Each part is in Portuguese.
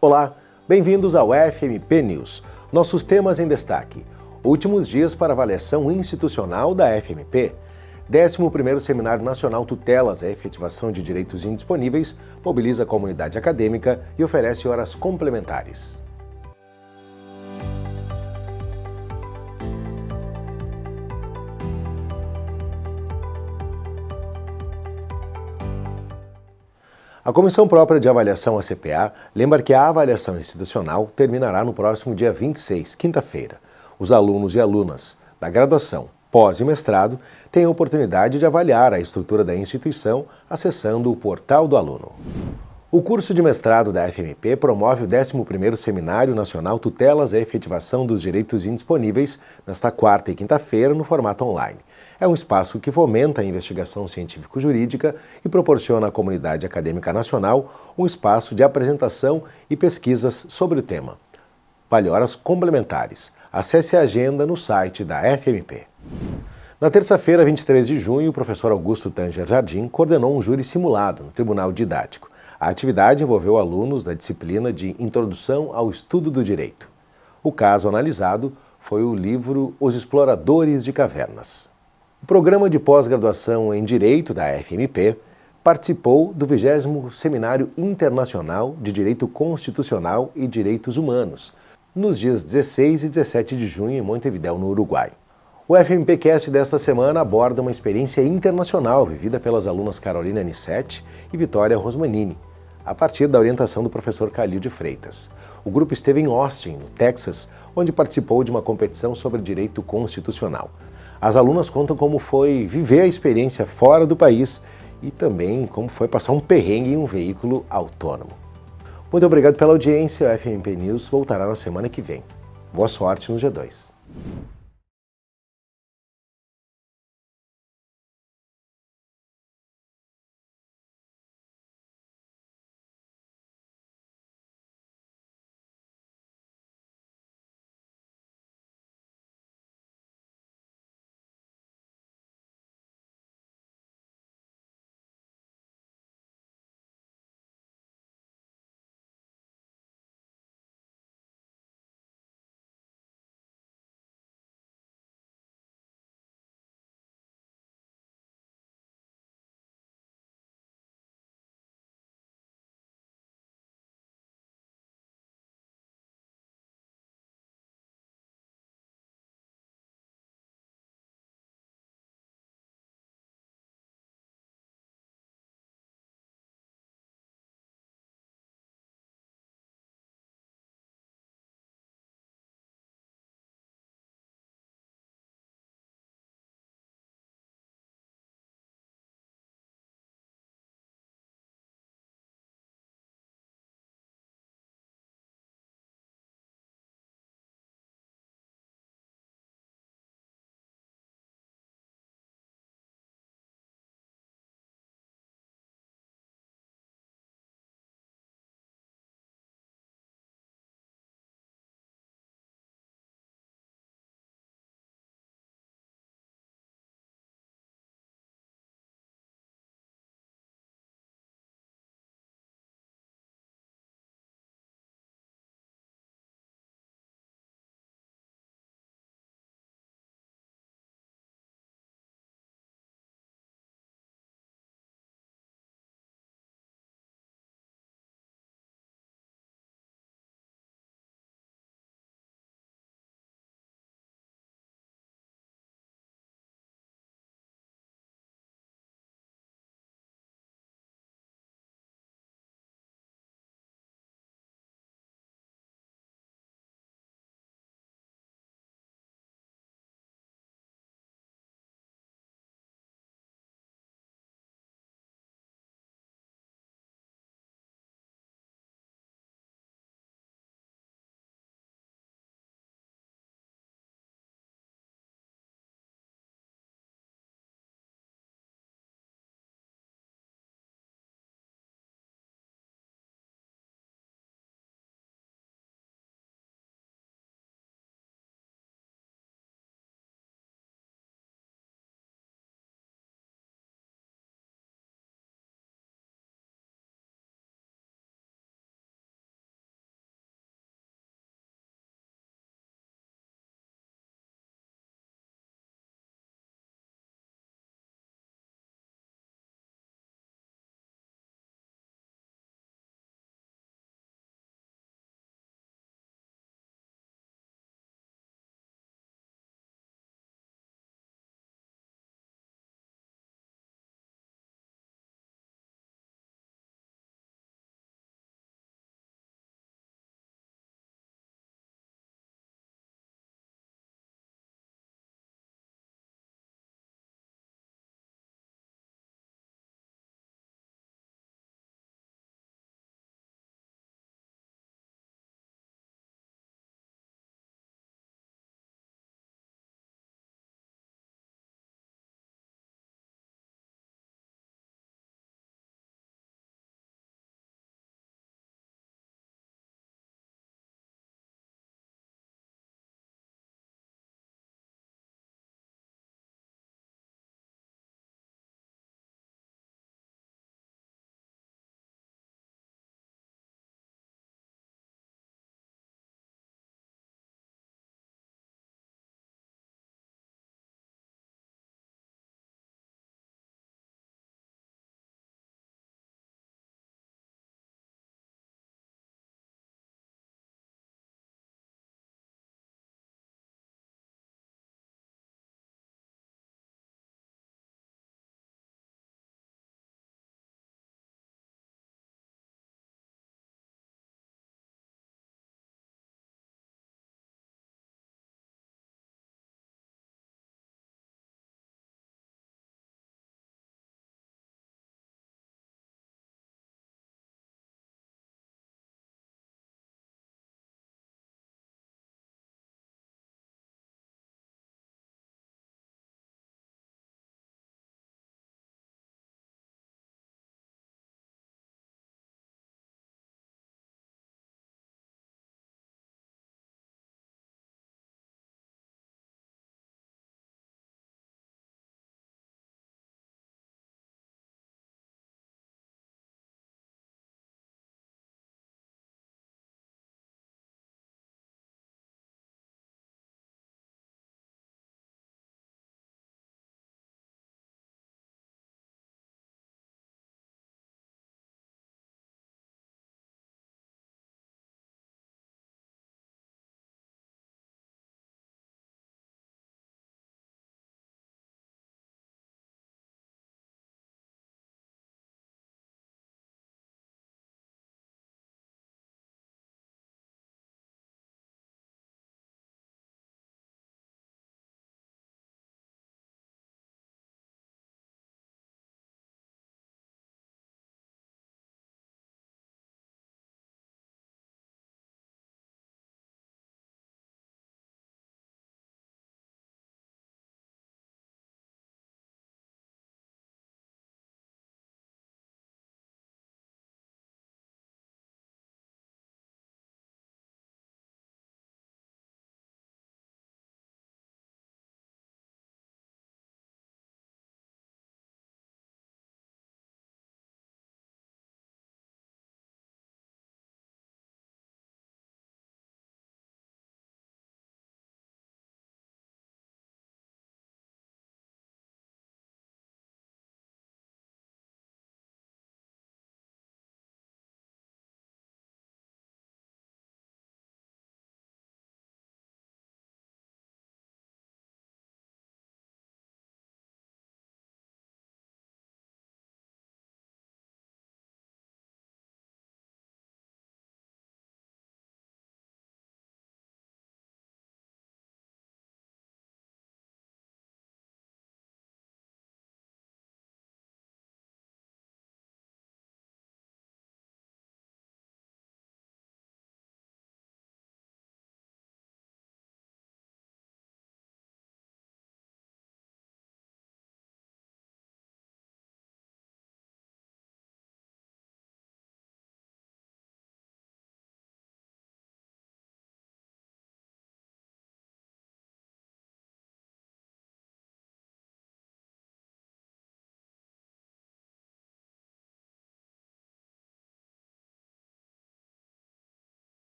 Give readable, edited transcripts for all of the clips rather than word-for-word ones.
Olá, bem-vindos ao FMP News. Nossos temas em destaque. Últimos dias para avaliação institucional da FMP. 11º Seminário Nacional Tutelas à Efetivação de Direitos Indisponíveis mobiliza a comunidade acadêmica e oferece horas complementares. A Comissão Própria de Avaliação, a CPA, lembra que a avaliação institucional terminará no próximo dia 26, quinta-feira. Os alunos e alunas da graduação, pós e mestrado têm a oportunidade de avaliar a estrutura da instituição acessando o portal do aluno. O curso de mestrado da FMP promove o 11º Seminário Nacional Tutelas à Efetivação dos Direitos Indisponíveis nesta quarta e quinta-feira no formato online. É um espaço que fomenta a investigação científico-jurídica e proporciona à comunidade acadêmica nacional um espaço de apresentação e pesquisas sobre o tema. Vale horas complementares. Acesse a agenda no site da FMP. Na terça-feira, 23 de junho, o professor Augusto Tanger Jardim coordenou um júri simulado no Tribunal Didático. A atividade envolveu alunos da disciplina de Introdução ao Estudo do Direito. O caso analisado foi o livro Os Exploradores de Cavernas. O programa de pós-graduação em Direito da FMP participou do 20º Seminário Internacional de Direito Constitucional e Direitos Humanos, nos dias 16 e 17 de junho em Montevidéu, no Uruguai. O FMPcast desta semana aborda uma experiência internacional vivida pelas alunas Carolina Anicete e Vitória Rosmanini, a partir da orientação do professor Calil de Freitas. O grupo esteve em Austin, no Texas, onde participou de uma competição sobre direito constitucional. As alunas contam como foi viver a experiência fora do país e também como foi passar um perrengue em um veículo autônomo. Muito obrigado pela audiência. O FMP News voltará na semana que vem. Boa sorte no G2.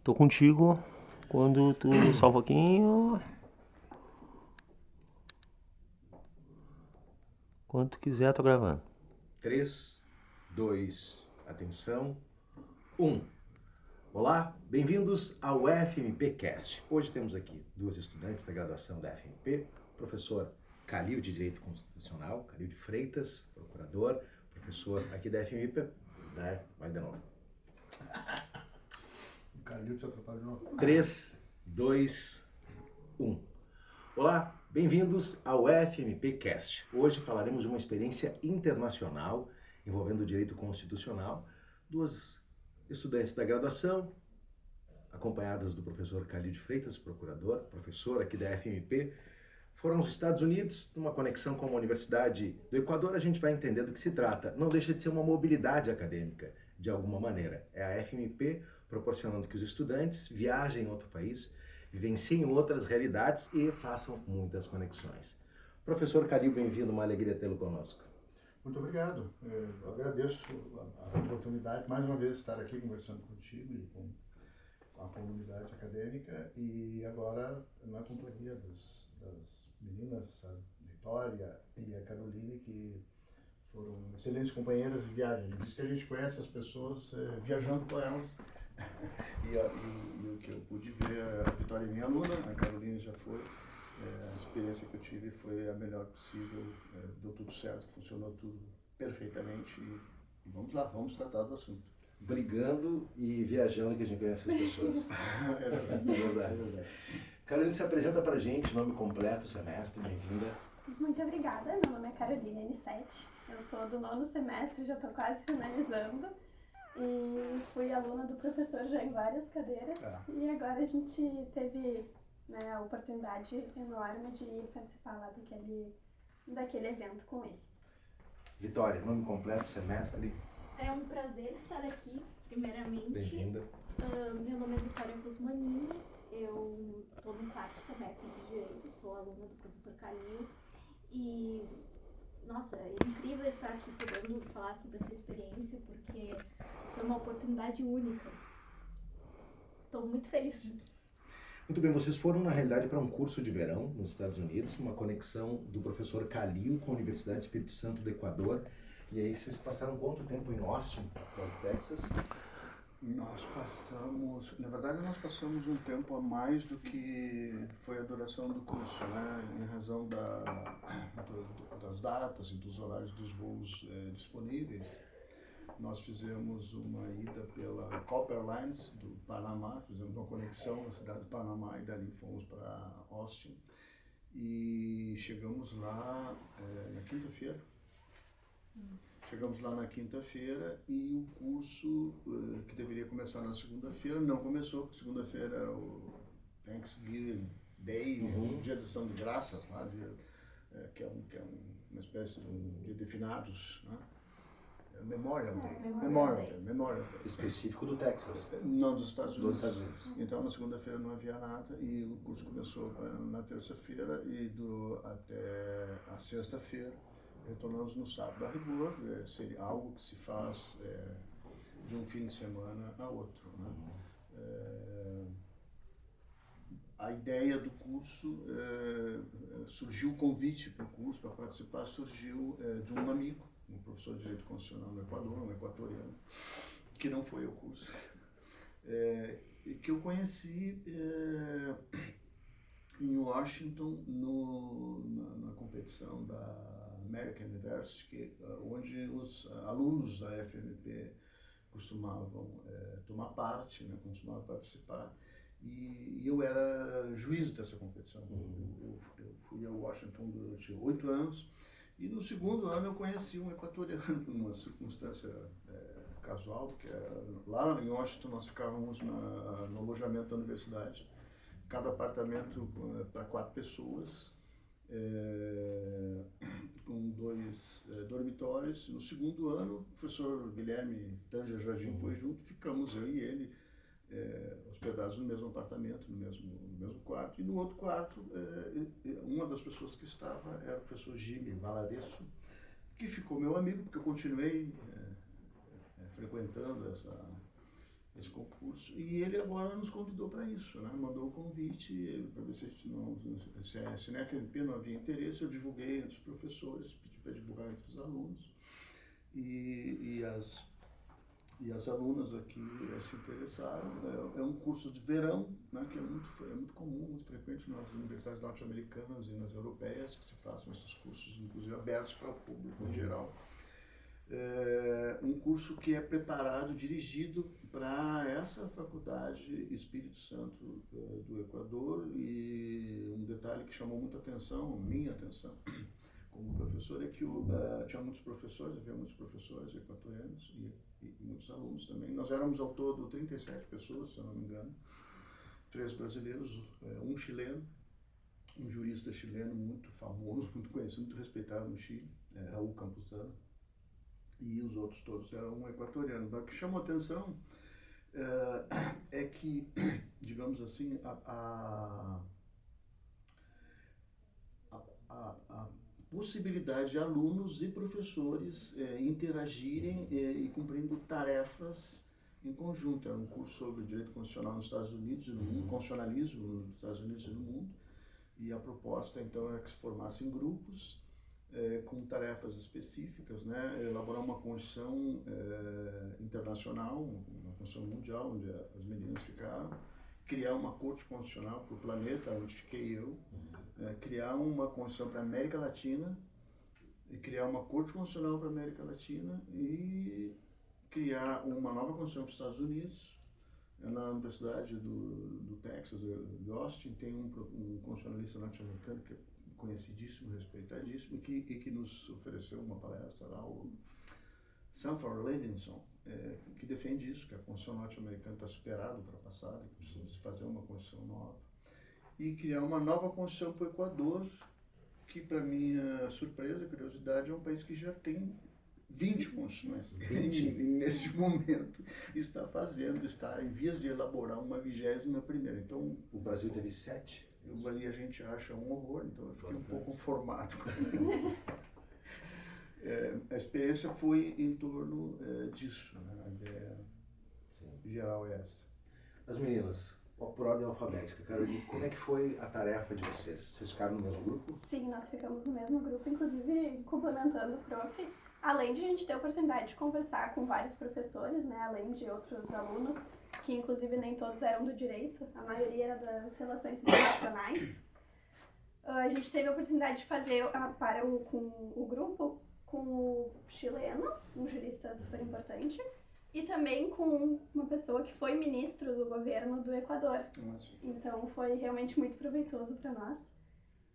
Tô contigo quando tu só um pouquinho. Quando tu quiser, tô gravando. 3, 2, atenção, 1. Olá, bem-vindos ao FMPcast. Hoje temos aqui duas estudantes da graduação da FMP, professor Calil de Direito Constitucional, Calil de Freitas, procurador, professor aqui da FMP. Vai de novo. O Calil te atrapalhou de novo. 3, 2, 1. Olá, bem-vindos ao FMPcast. Hoje falaremos de uma experiência internacional envolvendo o direito constitucional. Duas estudantes da graduação, acompanhadas do professor Calil de Freitas, procurador, professor aqui da FMP, foram aos Estados Unidos, numa conexão com a Universidade do Equador. A gente vai entender do que se trata. Não deixa de ser uma mobilidade acadêmica, de alguma maneira. É a FMP proporcionando que os estudantes viajem em outro país, vivenciem outras realidades e façam muitas conexões. Professor Calil, bem-vindo, uma alegria tê-lo conosco. Muito obrigado. Eu agradeço a oportunidade, mais uma vez, de estar aqui conversando contigo e com a comunidade acadêmica e agora na companhia das meninas, a Vitória e a Caroline, que foram excelentes companheiras de viagem. Diz que a gente conhece as pessoas viajando com elas. E o que eu pude ver, a Vitória é minha aluna, a Caroline já foi. A experiência que eu tive foi a melhor possível, deu tudo certo, funcionou tudo perfeitamente e vamos lá, vamos tratar do assunto. Brigando e viajando que a gente conhece as pessoas. É verdade. É verdade. Caroline, se apresenta pra gente, nome completo, semestre, bem-vinda. Muito obrigada, meu nome é Carolina N7, eu sou do 9º semestre, já estou quase finalizando e fui aluna do professor já em várias cadeiras e agora a gente teve a oportunidade enorme de participar lá daquele evento com ele. Vitória, nome completo, semestre. É um prazer estar aqui, primeiramente. Bem-vinda. Meu nome é Vitória Cosmanini, eu estou no 4º semestre de Direito, sou aluna do professor Calil e, nossa, é incrível estar aqui podendo falar sobre essa experiência porque foi uma oportunidade única. Estou muito feliz. Muito bem, vocês foram na realidade para um curso de verão nos Estados Unidos, uma conexão do professor Calil com a Universidade Espírito Santo do Equador. E aí vocês passaram quanto tempo em Austin, no Texas? Na verdade nós passamos um tempo a mais do que foi a duração do curso, né? Em razão das datas e dos horários dos voos disponíveis. Nós fizemos uma ida pela Copper Lines do Panamá, fizemos uma conexão na cidade do Panamá e dali fomos para Austin. E chegamos lá na quinta-feira. Chegamos lá na quinta-feira e o curso que deveria começar na segunda-feira não começou, porque segunda-feira era o Thanksgiving Day, o dia de ação de graças, lá, que é uma espécie de um dia de finados, né? Memorial Day. Específico do Texas. Não, dos Estados Unidos. Dos Estados Unidos. Então, na segunda-feira não havia nada e o curso começou na terça-feira e durou até a sexta-feira. Retornamos no sábado. A rigor, seria algo que se faz de um fim de semana a outro, né? A ideia do curso, surgiu o convite para o curso, para participar, surgiu de um amigo, um professor de Direito Constitucional no Equador, um equatoriano, que não foi ao curso, e que eu conheci em Washington, na competição da American University, onde os alunos da FMP costumavam tomar parte, né, costumavam participar, e eu era juiz dessa competição. Eu fui a Washington durante 8 anos, e no segundo ano eu conheci um equatoriano, numa circunstância casual, porque lá em Washington nós ficávamos no alojamento da universidade, cada apartamento para 4 pessoas, com 2 dormitórios. No segundo ano, o professor Guilherme Tanger Jardim foi junto, ficamos eu e ele hospedados no mesmo apartamento, no mesmo quarto. E no outro quarto, uma das pessoas que estava era o professor Jimmy Valaresso, que ficou meu amigo, porque eu continuei frequentando esse concurso. curso. E ele agora nos convidou para isso, né? Mandou o convite para ver se na FMP não havia interesse. Eu divulguei entre os professores, pedi para divulgar entre os alunos. E as alunas aqui se interessaram. É um curso de verão, né, que é muito comum, muito frequente nas universidades norte-americanas e nas europeias, que se façam esses cursos, inclusive abertos para o público em geral. É um curso que é preparado, dirigido para essa faculdade Espírito Santo do Equador. E um detalhe que chamou muita atenção, minha atenção, como professor, é que havia muitos professores equatorianos e muitos alunos também. Nós éramos ao todo 37 pessoas, se eu não me engano, 3 brasileiros, um chileno, um jurista chileno muito famoso, muito conhecido, muito respeitado no Chile, Raul Campuzano, e os outros todos eram equatorianos. O que chamou atenção é que, digamos assim, a possibilidade de alunos e professores interagirem e cumprindo tarefas em conjunto. Era um curso sobre direito constitucional nos Estados Unidos e no mundo, constitucionalismo nos Estados Unidos e no mundo, e a proposta então era que se formassem grupos com tarefas específicas, né? Elaborar uma Constituição internacional, uma Constituição mundial, onde as meninas ficaram, criar uma Corte Constitucional para o planeta, onde fiquei eu, criar uma Constituição para a América Latina, e criar uma Corte Constitucional para a América Latina, e criar uma nova Constituição para os Estados Unidos. Na Universidade do Texas, de Austin, tem um constitucionalista norte-americano que é conhecidíssimo, respeitadíssimo, e que nos ofereceu uma palestra lá, o Sanford Levinson, que defende isso, que a Constituição norte-americana está superada, ultrapassada, que precisa se fazer uma Constituição nova. E criar uma nova Constituição para o Equador, que, para minha surpresa e curiosidade, é um país que já tem 20 constituições. 20. Nesse momento está em vias de elaborar uma 21ª. Então, O Brasil teve 7? Ali a gente acha um horror, então eu fiquei um pouco conformado com a experiência foi em torno disso, né? A ideia geral é essa. As meninas, por ordem alfabética, Carolina, como é que foi a tarefa de vocês? Vocês ficaram no mesmo grupo? Sim, nós ficamos no mesmo grupo, inclusive complementando o prof. Além de a gente ter a oportunidade de conversar com vários professores, né, além de outros alunos, que inclusive nem todos eram do direito, a maioria era das relações internacionais. A gente teve a oportunidade de fazer com o grupo com o chileno, um jurista super importante, e também com uma pessoa que foi ministro do governo do Equador. Então foi realmente muito proveitoso para nós.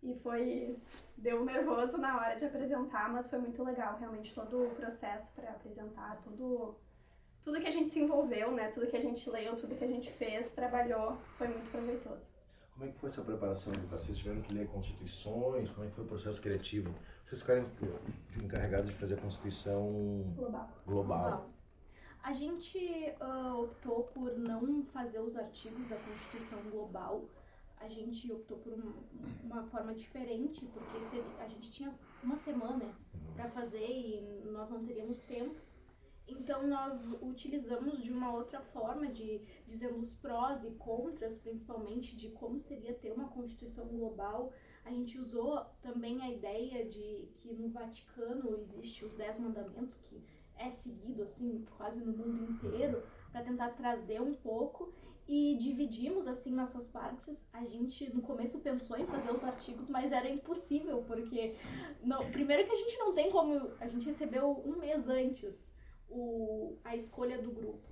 E deu nervoso na hora de apresentar, mas foi muito legal, realmente, todo o processo para apresentar, tudo que a gente se envolveu, né, tudo que a gente leu, tudo que a gente fez, trabalhou, foi muito proveitoso. Como é que foi essa preparação? Vocês tiveram que ler constituições? Como é que foi o processo criativo? Vocês ficaram encarregados de fazer a Constituição global. A gente optou por não fazer os artigos da Constituição global. A gente optou por uma forma diferente, porque a gente tinha uma semana para fazer e nós não teríamos tempo. Então nós utilizamos de uma outra forma, dizendo os prós e contras, principalmente, de como seria ter uma Constituição global. A gente usou também a ideia de que no Vaticano existe os 10 mandamentos, que é seguido assim quase no mundo inteiro, para tentar trazer um pouco. E dividimos assim nossas partes. A gente no começo pensou em fazer os artigos, mas era impossível, porque primeiro que a gente não tem como, a gente recebeu um mês antes a escolha do grupo.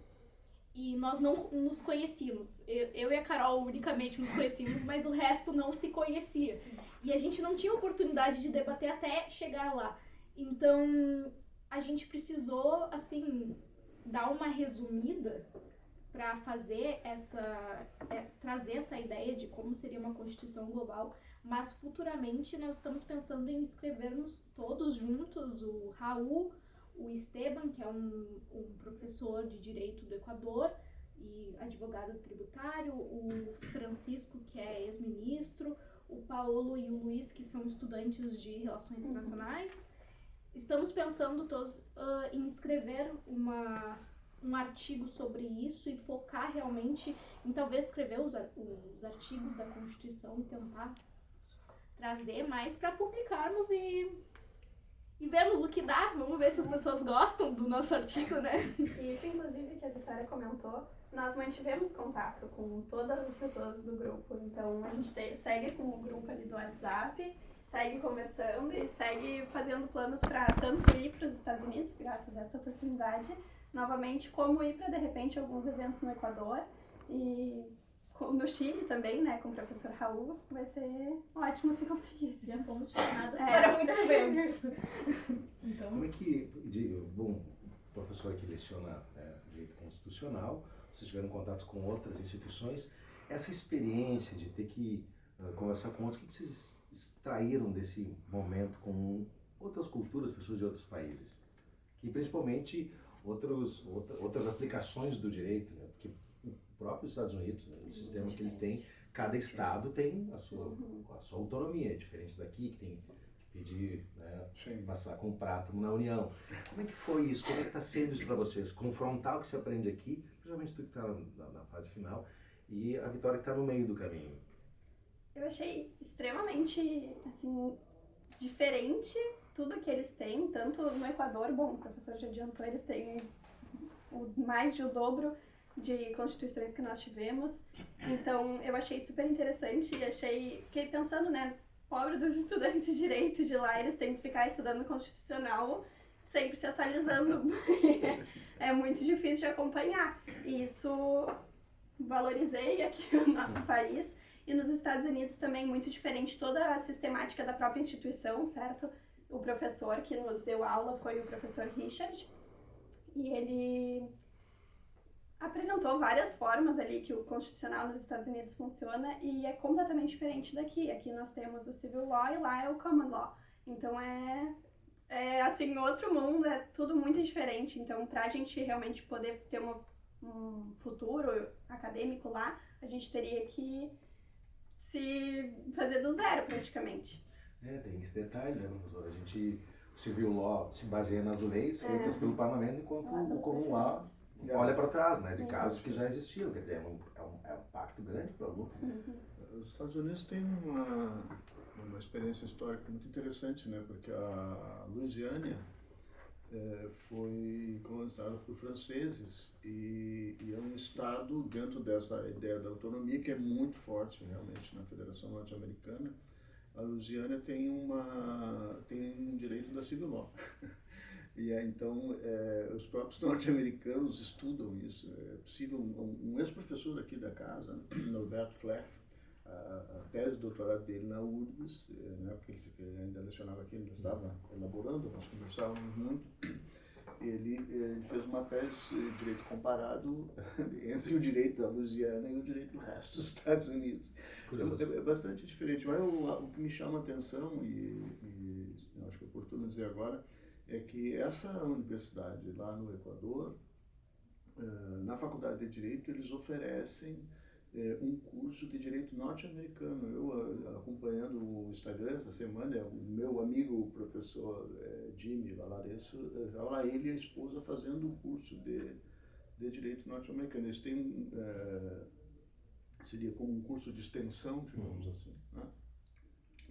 E nós não nos conhecíamos. Eu e a Carol unicamente nos conhecíamos, mas o resto não se conhecia. E a gente não tinha oportunidade de debater até chegar lá. Então a gente precisou assim dar uma resumida para fazer trazer essa ideia de como seria uma Constituição global, mas futuramente nós estamos pensando em escrevermos todos juntos, o Raul, o Esteban, que é um professor de Direito do Equador e advogado tributário, o Francisco, que é ex-ministro, o Paulo e o Luiz, que são estudantes de Relações Internacionais. Estamos pensando todos em escrever um artigo sobre isso e focar realmente em talvez escrever os artigos da Constituição e tentar trazer mais para publicarmos e vemos o que dá. Vamos ver se as pessoas gostam do nosso artigo, né? Isso, inclusive, que a Vitória comentou, nós mantivemos contato com todas as pessoas do grupo. Então, a gente segue com o grupo ali do WhatsApp, segue conversando e segue fazendo planos para tanto ir para os Estados Unidos, graças a essa oportunidade, novamente, como ir para, de repente, alguns eventos no Equador e no Chile também, né, com o professor Raul. Vai ser ótimo se conseguisse. Já fomos chamadas para muitos eventos. Então, como é que, bom, o professor que leciona direito constitucional, vocês tiveram contato com outras instituições, essa experiência de ter que conversar com outros, o que vocês extraíram desse momento com outras culturas, pessoas de outros países? E principalmente outras aplicações do direito, né? Porque o próprio Estados Unidos, né, o sistema que eles têm, cada estado tem a sua autonomia, diferente daqui, que tem que pedir, né, passar com um prato na União. Como é que foi isso? Como é que está sendo isso para vocês? Confrontar o que se aprende aqui, principalmente tu que está na fase final, e a Vitória que está no meio do caminho. Eu achei extremamente, assim, diferente tudo que eles têm, tanto no Equador, bom, o professor já adiantou, eles têm mais de o dobro de constituições que nós tivemos, então eu achei super interessante e fiquei pensando, né, pobre dos estudantes de direito de lá, eles têm que ficar estudando constitucional, sempre se atualizando, é muito difícil de acompanhar, e isso valorizei aqui no nosso país, e nos Estados Unidos também muito diferente, toda a sistemática da própria instituição, certo? O professor que nos deu aula foi o professor Richard, e ele apresentou várias formas ali que o constitucional nos Estados Unidos funciona e é completamente diferente daqui. Aqui nós temos o civil law e lá é o common law. Então é assim, outro mundo, é tudo muito diferente. Então, pra gente realmente poder ter um futuro acadêmico lá, a gente teria que se fazer do zero praticamente. Tem esse detalhe, né, professor? O civil law se baseia nas leis feitas pelo parlamento, enquanto o common law olha para trás, né, de casos que já existiam, quer dizer, é um pacto grande para o aluno. Os Estados Unidos têm uma experiência histórica muito interessante, né, porque a Louisiana foi colonizada por franceses e é um estado dentro dessa ideia da autonomia que é muito forte realmente na Federação Norte-Americana. A Louisiana tem um direito da civil law. E então, os próprios norte-americanos estudam isso. É possível, um ex-professor aqui da casa, Norberto Fleck, a tese de doutorado dele na URGS, né, porque ele ainda lecionava aqui, ele estava elaborando, nós conversávamos muito, ele fez uma tese de direito comparado entre o direito da Louisiana e o direito do resto dos Estados Unidos. É bastante diferente. Mas o que me chama a atenção, e acho que é oportuno dizer agora, é que essa universidade lá no Equador, na Faculdade de Direito, eles oferecem um curso de Direito norte-americano. Eu, acompanhando o Instagram essa semana, o meu amigo, o professor Jimmy Valaresso, já lá ele e a esposa fazendo um curso de Direito norte-americano. Eles têm, seria como um curso de extensão, digamos assim, né?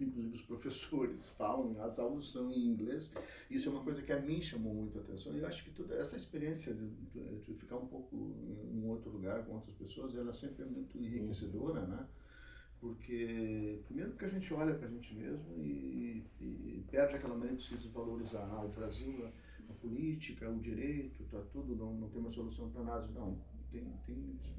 Inclusive os professores falam, as aulas são em inglês. Isso é uma coisa que a mim chamou muito a atenção. Eu acho que toda essa experiência de ficar um pouco em um outro lugar com outras pessoas, ela sempre é muito enriquecedora, né? Porque, primeiro porque a gente olha para a gente mesmo e perde aquela maneira de se desvalorizar. O Brasil, a política, o direito, tá tudo, não tem uma solução para nada. Não,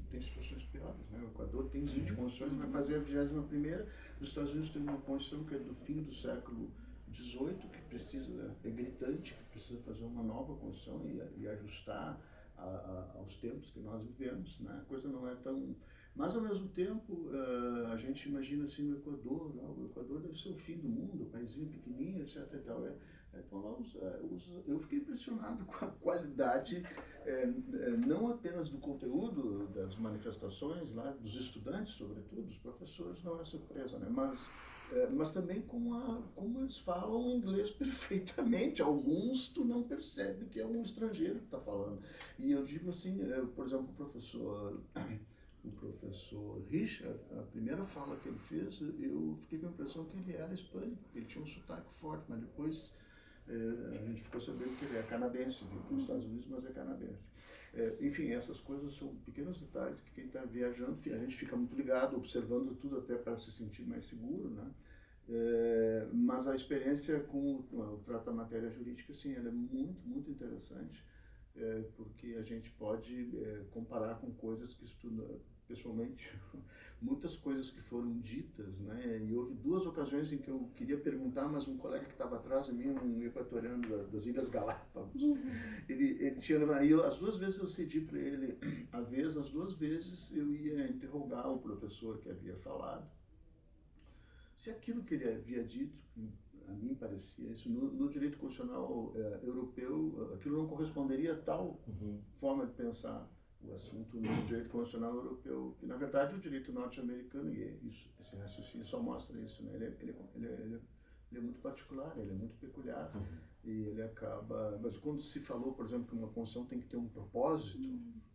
tem situações piores, né? O Equador tem 20 constituições, vai fazer a 21ª. Os Estados Unidos tem uma constituição que é do fim do século XVIII, que precisa, é gritante, que precisa fazer uma nova constituição e ajustar aos tempos que nós vivemos, né? A coisa não é tão... Mas, ao mesmo tempo, a gente imagina assim o Equador deve ser o fim do mundo, um paísinho pequenininho, etc. E tal. Então, lá eu fiquei impressionado com a qualidade, não apenas do conteúdo das manifestações, lá, dos estudantes, sobretudo, dos professores, não é surpresa, né? Mas também como eles falam inglês perfeitamente. Alguns tu não percebe que é um estrangeiro que está falando. E eu digo assim, por exemplo, o professor Richard, a primeira fala que ele fez, eu fiquei com a impressão que ele era hispânico, ele tinha um sotaque forte, mas depois a gente ficou sabendo que ele é canadense, vive nos Estados Unidos, mas é canadense. Enfim, essas coisas são pequenos detalhes que quem está viajando, a gente fica muito ligado, observando tudo até para se sentir mais seguro, né? Mas a experiência com o trato da matéria jurídica, sim, ela é muito, muito interessante, porque a gente pode comparar com coisas que estuda pessoalmente, muitas coisas que foram ditas, né? E houve 2 ocasiões em que eu queria perguntar, mas um colega que estava atrás de mim, um equatoriano das Ilhas Galápagos, ele tinha levado, e as 2 vezes eu cedi para ele as 2 vezes eu ia interrogar o professor que havia falado, se aquilo que ele havia dito, a mim parecia isso, no direito constitucional europeu, aquilo não corresponderia a tal forma de pensar o assunto no direito constitucional europeu, que na verdade o direito norte-americano, e esse raciocínio só mostra isso, né? Ele é muito particular, ele é muito peculiar, e ele acaba... Mas quando se falou, por exemplo, que uma Constituição tem que ter um propósito,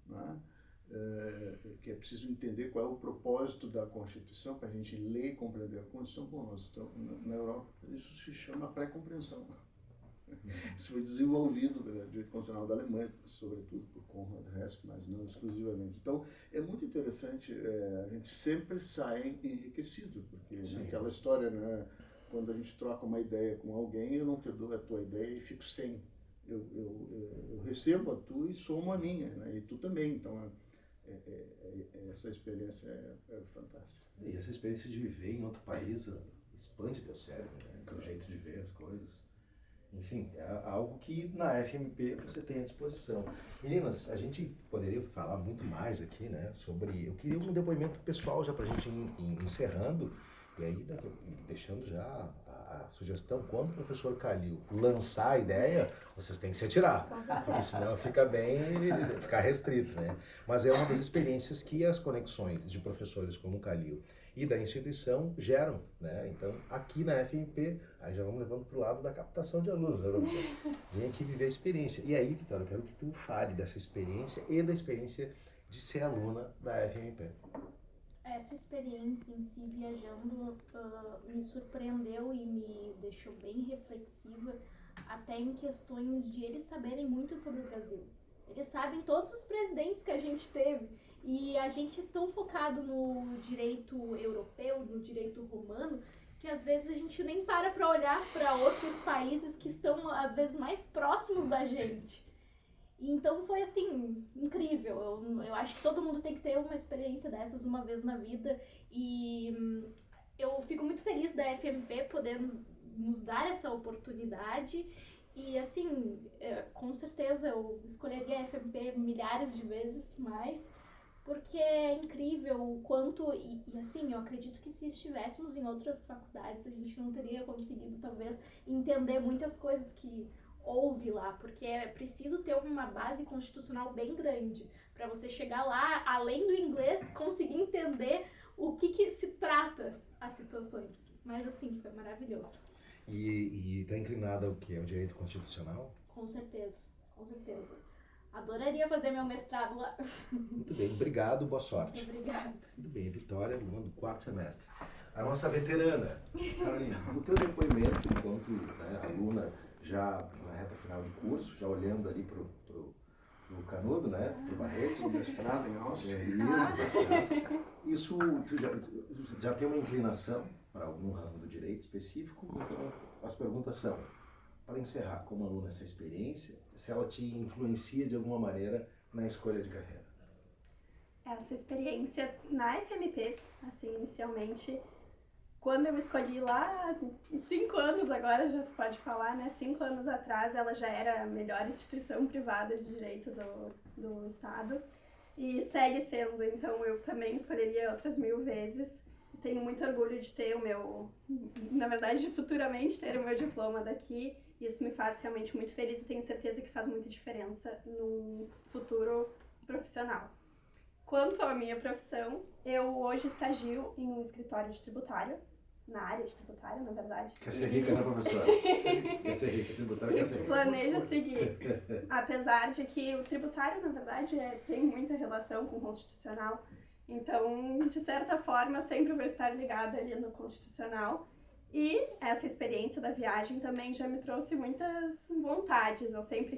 né? Que é preciso entender qual é o propósito da Constituição para a gente ler e compreender a Constituição. Bom, nós estamos, na Europa isso se chama pré-compreensão. Isso foi desenvolvido pelo direito constitucional da Alemanha, sobretudo por Konrad Hess, mas não exclusivamente. Então, é muito interessante, a gente sempre sai enriquecido, porque naquela história, né, quando a gente troca uma ideia com alguém, eu não te dou a tua ideia e fico sem. Eu recebo a tua e somo a minha, né, e tu também. Então, essa experiência é fantástica. E essa experiência de viver em outro país expande teu cérebro, né? O jeito de ver as coisas. Enfim, é algo que na FMP você tem à disposição. Meninas, a gente poderia falar muito mais aqui, né, sobre... Eu queria um depoimento pessoal já pra gente ir encerrando, e aí deixando já a sugestão, quando o professor Calil lançar a ideia, vocês têm que se atirar, porque senão fica restrito, né? Mas é uma das experiências que as conexões de professores como o Calil e da instituição geram, né? Então, aqui na FMP, aí já vamos levando para o lado da captação de alunos, né, professor? Vem aqui viver a experiência. E aí, Vitória, eu quero que tu fale dessa experiência e da experiência de ser aluna da FMP. Essa experiência em si, viajando, me surpreendeu e me deixou bem reflexiva, até em questões de eles saberem muito sobre o Brasil. Eles sabem todos os presidentes que a gente teve, e a gente é tão focado no direito europeu, no direito romano, que às vezes a gente nem para olhar para outros países que estão, às vezes, mais próximos da gente. Então foi assim, incrível. Eu acho que todo mundo tem que ter uma experiência dessas uma vez na vida, e eu fico muito feliz da FMP poder nos dar essa oportunidade, e assim, com certeza eu escolheria a FMP milhares de vezes mais, porque é incrível o quanto, e assim, eu acredito que se estivéssemos em outras faculdades a gente não teria conseguido talvez entender muitas coisas que houve lá, porque é preciso ter uma base constitucional bem grande para você chegar lá, além do inglês, conseguir entender o que se trata as situações. Mas assim, foi maravilhoso. E está inclinada ao quê? Ao direito constitucional? Com certeza, com certeza. Adoraria fazer meu mestrado lá. Muito bem, obrigado, boa sorte. Muito obrigada. Muito bem, Vitória, aluna do 4º semestre. A nossa veterana, Carolina, o teu depoimento enquanto, né, aluna já na reta final de curso, já olhando ali pro Canudo, né, pro Barreto. O mestrado em Áustria. Isso, tu já tem uma inclinação para algum ramo do direito específico, então as perguntas são, para encerrar como aluna essa experiência, se ela te influencia de alguma maneira na escolha de carreira. Essa experiência na FMP, assim, inicialmente, quando eu escolhi lá, 5 anos agora já se pode falar, né? 5 anos atrás ela já era a melhor instituição privada de direito do estado e segue sendo, então eu também escolheria outras 1000 vezes. Tenho muito orgulho de ter na verdade, futuramente ter o meu diploma daqui Isso me faz realmente muito feliz e tenho certeza que faz muita diferença no futuro profissional. Quanto à minha profissão, eu hoje estagio em um escritório de tributário, na área de tributário, na verdade. Quer ser rica, né, professora? Quer ser rica, tributário quer ser rica. Planejo seguir. Apesar de que o tributário, na verdade, tem muita relação com o constitucional. Então, de certa forma, sempre vou estar ligada ali no constitucional. E essa experiência da viagem também já me trouxe muitas vontades. Eu sempre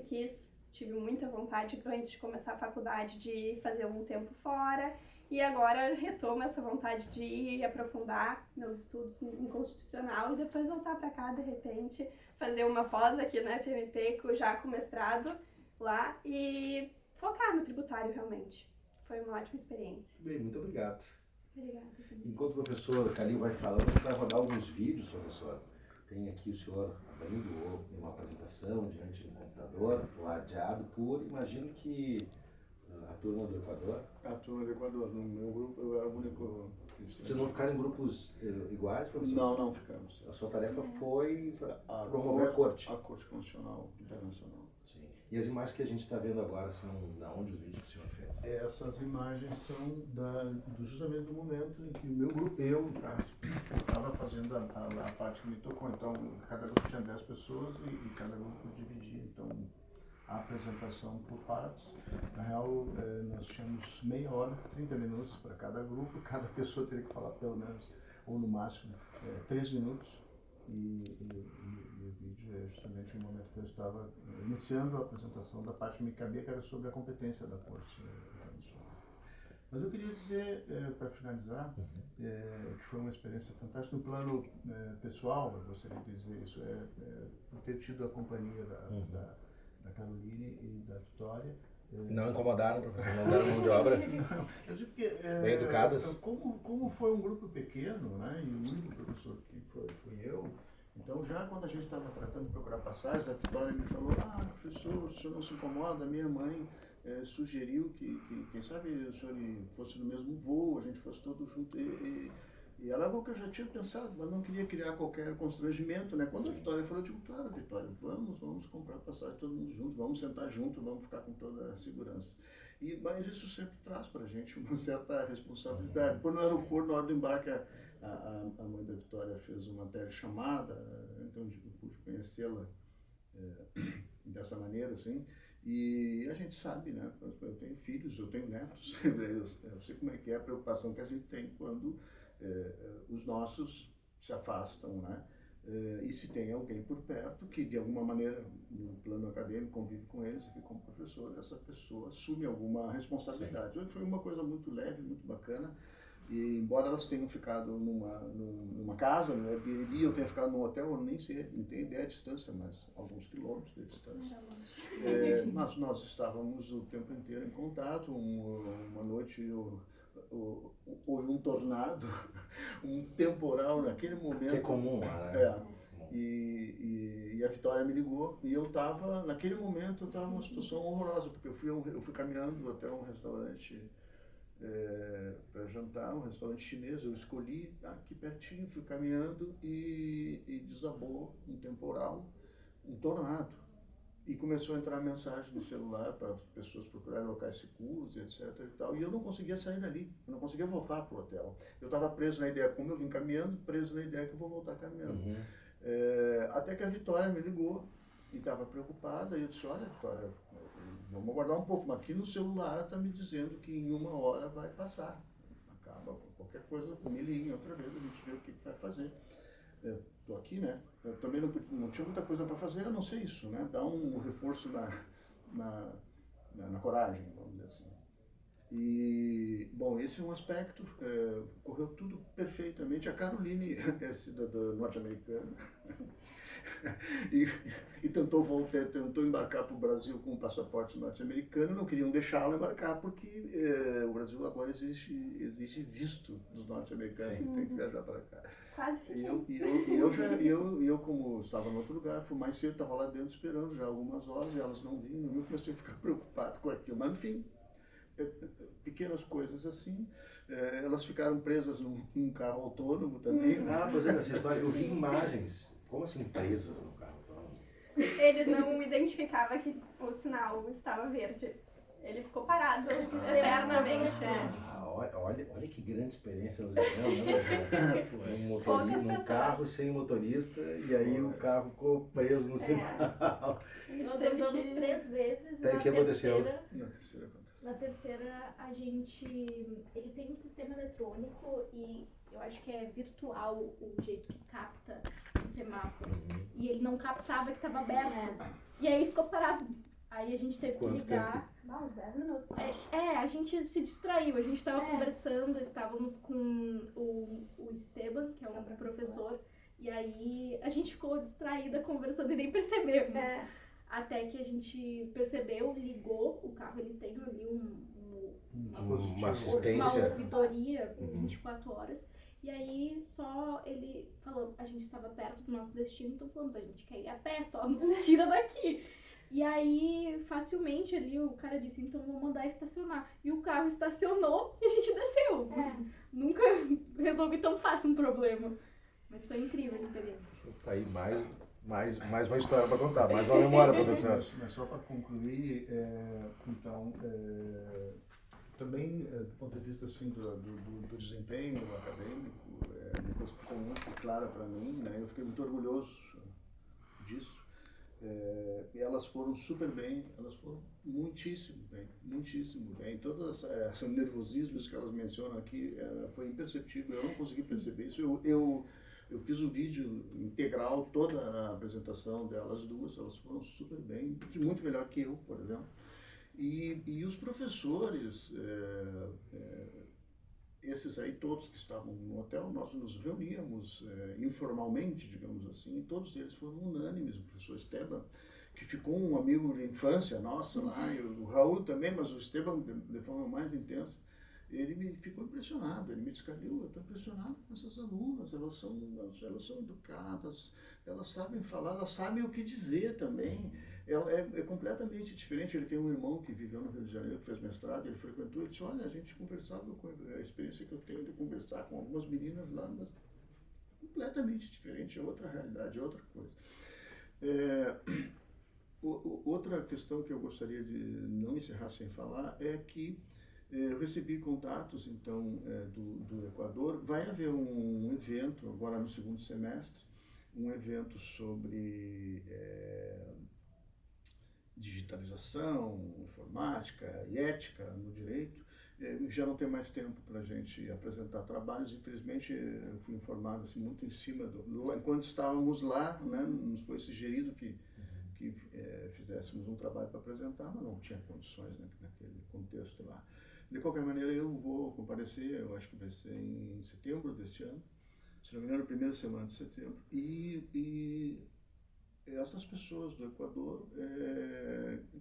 tive muita vontade antes de começar a faculdade de fazer um tempo fora. E agora retomo essa vontade de ir aprofundar meus estudos em constitucional e depois voltar para cá, de repente, fazer uma pós aqui na FMP, já com mestrado lá e focar no tributário realmente. Foi uma ótima experiência. Bem, muito obrigado. Obrigada. Enquanto o professor Calil vai falando, a gente vai rodar alguns vídeos, professor. Tem aqui o senhor abrindo uma apresentação diante do computador, ladeado por, imagino que a turma do Equador. A turma do Equador, no meu grupo eu era o único. Vocês não ficaram em grupos iguais, professor? Não ficamos. A sua tarefa foi promover a corte. A Corte Constitucional Internacional. Sim. E as imagens que a gente está vendo agora são da onde os vídeos que o senhor fez? Essas imagens são justamente do momento em que o meu grupo, eu estava fazendo a parte que me tocou. Então, cada grupo tinha 10 pessoas e cada grupo dividia. Então, a apresentação por partes. Na real, nós tínhamos meia hora, 30 minutos para cada grupo. Cada pessoa teria que falar pelo menos, ou no máximo, 3 minutos. E o vídeo é justamente o momento que eu estava iniciando a apresentação da parte que me cabia, que era sobre a competência da Corte Internacional. Mas eu queria dizer, para finalizar, que foi uma experiência fantástica. No plano pessoal, eu gostaria de dizer isso, por ter tido a companhia da Caroline e da Vitória. Não incomodaram, professor? Não deram mão de obra? Não, eu digo que, bem educadas? Como foi um grupo pequeno, né, e o único professor que fui eu, então já quando a gente estava tratando de procurar passagens, a Vitória me falou, professor, o senhor não se incomoda, minha mãe sugeriu que quem sabe o senhor fosse no mesmo voo, a gente fosse todos juntos, e era algo que eu já tinha pensado, mas não queria criar qualquer constrangimento, né? Quando a Vitória falou, eu digo, claro, Vitória, vamos comprar passagem todo mundo junto, vamos sentar junto, vamos ficar com toda a segurança. Mas isso sempre traz para a gente uma certa responsabilidade. Quando no aeroporto, na hora do embarque, a mãe da Vitória fez uma telechamada, então eu pude conhecê-la dessa maneira, assim. E a gente sabe, né? Eu tenho filhos, eu tenho netos, eu sei como é que é a preocupação que a gente tem quando os nossos se afastam, né? E se tem alguém por perto que de alguma maneira no plano acadêmico convive com eles aqui como professor, essa pessoa assume alguma responsabilidade. Sim. Foi uma coisa muito leve, muito bacana, e embora elas tenham ficado numa casa, no Airbnb, eu tenha ficado num hotel, eu nem sei, não tenho ideia a distância, mas alguns quilômetros de distância. Mas nós estávamos o tempo inteiro em contato. Uma noite houve um tornado, um temporal naquele momento. Que é comum lá, né? E a Vitória me ligou e eu estava, naquele momento, eu estava numa situação horrorosa, porque eu fui caminhando até um restaurante para jantar, um restaurante chinês. Eu escolhi aqui pertinho, fui caminhando e desabou um temporal, um tornado. E começou a entrar mensagem no celular para as pessoas procurarem locais seguros, etc. E tal. E eu não conseguia sair dali, eu não conseguia voltar para o hotel. Eu estava preso na ideia, como eu vim caminhando, preso na ideia que eu vou voltar caminhando. Uhum. Até que a Vitória me ligou e estava preocupada. E eu disse, olha, Vitória, vamos aguardar um pouco, mas aqui no celular está me dizendo que em 1 hora vai passar. Acaba qualquer coisa, me liguem outra vez, a gente vê o que vai fazer. Estou aqui, né? Eu também não tinha muita coisa para fazer, a não ser isso, né? Dar um reforço na coragem, vamos dizer assim. E, bom, esse é um aspecto, correu tudo perfeitamente. A Caroline é cidadã norte-americana e tentou embarcar para o Brasil com um passaporte norte-americano. Não queriam deixá-la embarcar porque o Brasil agora exige visto dos norte-americanos que tem que viajar para cá. Quase fiquei. E eu, como estava em outro lugar, fui mais cedo, estava lá dentro esperando já algumas horas e elas não vinham. Eu comecei a ficar preocupado com aquilo, mas enfim, pequenas coisas assim. Elas ficaram presas num carro autônomo também. Pois é, essa história, eu vi imagens. Como assim presas no carro autônomo? ele não identificava que o sinal estava verde. Ele ficou parado eternamente. Olha que grande experiência nós vivemos, né? Um motorista, um carro sem motorista e aí o carro ficou preso no sinal. Nós andamos 3 vezes. Daí que aconteceu? Na terceira, ele tem um sistema eletrônico e eu acho que é virtual o jeito que capta os semáforos. E ele não captava que estava aberto. E aí ficou parado. Aí a gente teve que ligar. Uns 10 minutos. A gente se distraiu. A gente estava conversando, estávamos com o Esteban, que é um professor. E aí a gente ficou distraída conversando e nem percebemos. Até que a gente percebeu, ligou o carro, ele tem ali uma assistência, uma ouvidoria 24 horas. E aí só ele falou, a gente estava perto do nosso destino, então falamos, a gente quer ir a pé, só nos tira daqui. E aí, facilmente ali, o cara disse, então vou mandar estacionar. E o carro estacionou e a gente desceu. Nunca resolvi tão fácil um problema. Mas foi incrível a experiência. Tá aí mais uma história para contar, mais uma memória, professor. Mas só para concluir, então, também do ponto de vista assim, do desempenho acadêmico, uma coisa que ficou muito clara para mim, né? Eu fiquei muito orgulhoso disso. E elas foram super bem, elas foram muitíssimo bem. Todo esse nervosismo que elas mencionam aqui foi imperceptível, eu não consegui perceber isso. Eu fiz o vídeo integral, toda a apresentação delas duas, elas foram super bem, muito melhor que eu, por exemplo. E os professores, esses aí todos que estavam no hotel, nós nos reuníamos informalmente, digamos assim, e todos eles foram unânimes. O professor Esteban, que ficou um amigo de infância nossa lá, e o Raul também, mas o Esteban de forma mais intensa, ele ficou impressionado, ele me disse, Calil, eu estou impressionado com essas alunas, elas são educadas, elas sabem falar, elas sabem o que dizer também. É completamente diferente. Ele tem um irmão que viveu no Rio de Janeiro, que fez mestrado, ele frequentou, ele disse, olha, a gente conversava com a experiência que eu tenho de conversar com algumas meninas lá, mas completamente diferente, é outra realidade, é outra coisa. Outra questão que eu gostaria de não encerrar sem falar é que eu recebi contatos, então, do Equador. Vai haver um evento, agora no segundo semestre, um evento sobre digitalização, informática e ética no direito. Já não tem mais tempo para a gente apresentar trabalhos. Infelizmente, eu fui informado assim, muito em cima enquanto estávamos lá, né, nos foi sugerido que fizéssemos um trabalho para apresentar, mas não tinha condições, né, naquele contexto lá. De qualquer maneira, eu vou comparecer, eu acho que vai ser em setembro deste ano, se não me engano, na primeira semana de setembro, e essas pessoas do Equador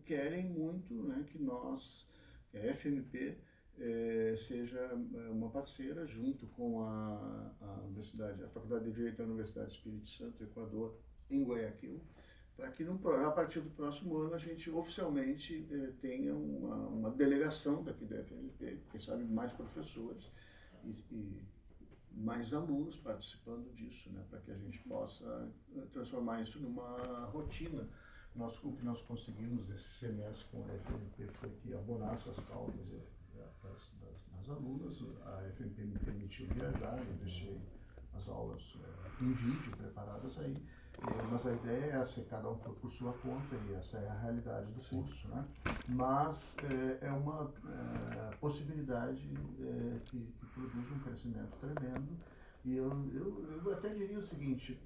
querem muito, né, que nós, que a FMP, seja uma parceira junto com a Faculdade de Direito da Universidade do Espírito Santo do Equador, em Guayaquil, para que a partir do próximo ano a gente oficialmente tenha uma delegação daqui da FMP, quem sabe mais professores e mais alunos participando disso, né, para que a gente possa transformar isso numa rotina. O que nós conseguimos esse semestre com a FMP foi que abonasse as pautas das alunas. A FMP me permitiu viajar, eu deixei as aulas em vídeo preparadas aí. Mas a ideia é essa, cada um por sua conta, e essa é a realidade do curso, né? Mas é uma possibilidade que produz um crescimento tremendo. E eu até diria o seguinte,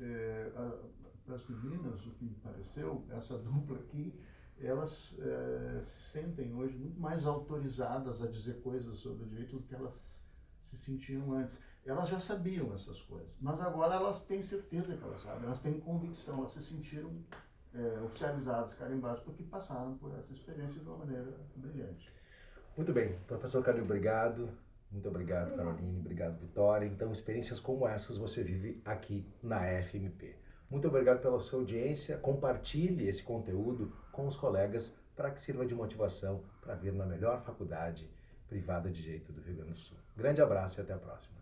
para as meninas, o que me pareceu, essa dupla aqui, elas se sentem hoje muito mais autorizadas a dizer coisas sobre o direito do que elas se sentiam antes. Elas já sabiam essas coisas, mas agora elas têm certeza que elas sabem, elas têm convicção, elas se sentiram oficializadas, carimbadas, porque passaram por essa experiência de uma maneira brilhante. Muito bem, professor Calil, obrigado. Muito obrigado, Caroline, obrigado, Vitória. Então, experiências como essas você vive aqui na FMP. Muito obrigado pela sua audiência, compartilhe esse conteúdo com os colegas para que sirva de motivação para vir na melhor faculdade privada de Direito do Rio Grande do Sul. Grande abraço e até a próxima.